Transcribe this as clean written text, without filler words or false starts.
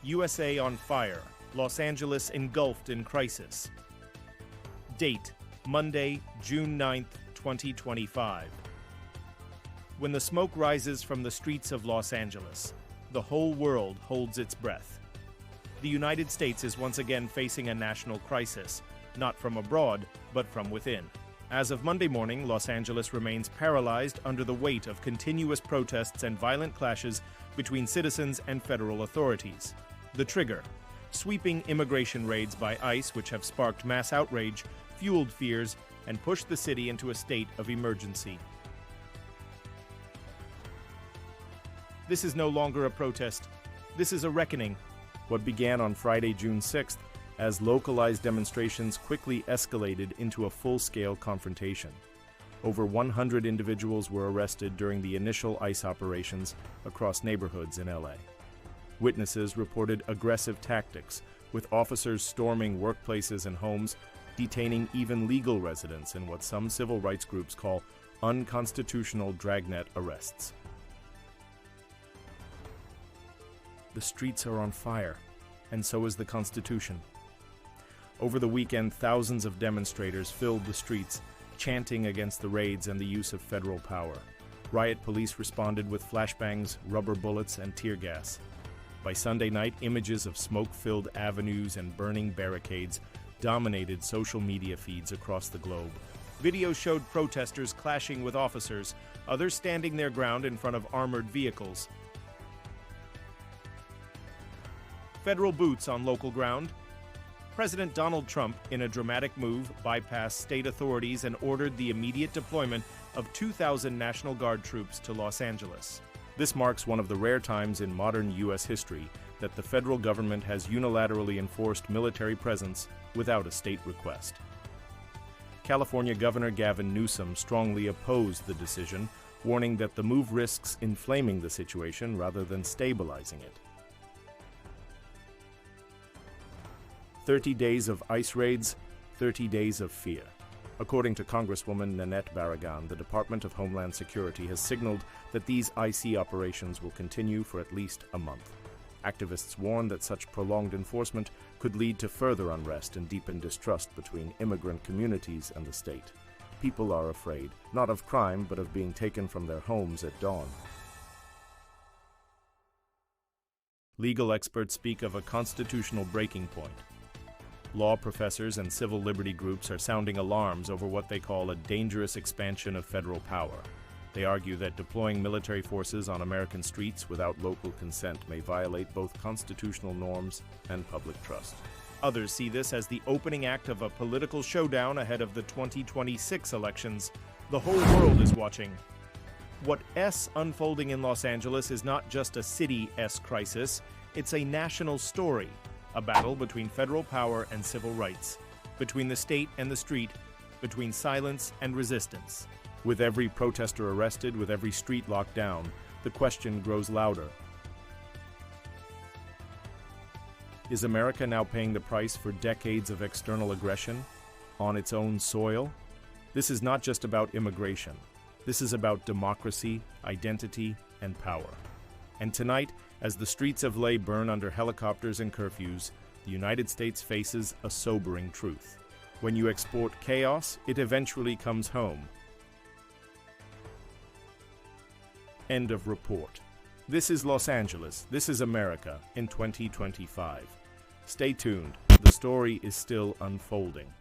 USA on fire. Los Angeles engulfed in crisis. Date: Monday, June 9, 2025. When the smoke rises from the streets of Los Angeles, the whole world holds its breath. The United States is once again facing a national crisis, not from abroad, but from within. As of Monday morning, Los Angeles remains paralyzed under the weight of continuous protests and violent clashes between citizens and federal authorities. The trigger: sweeping immigration raids by ICE, which have sparked mass outrage, fueled fears, and pushed the city into a state of emergency. This is no longer a protest. This is a reckoning. What began on Friday, June 6th, as localized demonstrations quickly escalated into a full-scale confrontation. Over 100 individuals were arrested during the initial ICE operations across neighborhoods in LA. Witnesses reported aggressive tactics, with officers storming workplaces and homes, detaining even legal residents in what some civil rights groups call unconstitutional dragnet arrests. The streets are on fire, and so is the Constitution. Over the weekend, thousands of demonstrators filled the streets, chanting against the raids and the use of federal power. Riot police responded with flashbangs, rubber bullets, and tear gas. By Sunday night, images of smoke-filled avenues and burning barricades dominated social media feeds across the globe. Videos showed protesters clashing with officers, others standing their ground in front of armored vehicles. Federal boots on local ground. President Donald Trump, in a dramatic move, bypassed state authorities and ordered the immediate deployment of 2,000 National Guard troops to Los Angeles. This marks one of the rare times in modern U.S. history that the federal government has unilaterally enforced military presence without a state request. California Governor Gavin Newsom strongly opposed the decision, warning that the move risks inflaming the situation rather than stabilizing it. 30 days of ICE raids, 30 days of fear. According to Congresswoman Nanette Barragan, the Department of Homeland Security has signaled that these IC operations will continue for at least a month. Activists warn that such prolonged enforcement could lead to further unrest and deepen distrust between immigrant communities and the state. People are afraid, not of crime, but of being taken from their homes at dawn. Legal experts speak of a constitutional breaking point. Law professors and civil liberty groups are sounding alarms over what they call a dangerous expansion of federal power. They argue that deploying military forces on American streets without local consent may violate both constitutional norms and public trust. Others see this as the opening act of a political showdown ahead of the 2026 elections. The whole world is watching. What's unfolding in Los Angeles is not just a city-s crisis, it's a national story. A battle between federal power and civil rights, between the state and the street, between silence and resistance. With every protester arrested, with every street locked down, the question grows louder. Is America now paying the price for decades of external aggression on its own soil? This is not just about immigration. This is about democracy, identity, and power. And tonight, as the streets of LA burn under helicopters and curfews, the United States faces a sobering truth. When you export chaos, it eventually comes home. End of report. This is Los Angeles. This is America in 2025. Stay tuned. The story is still unfolding.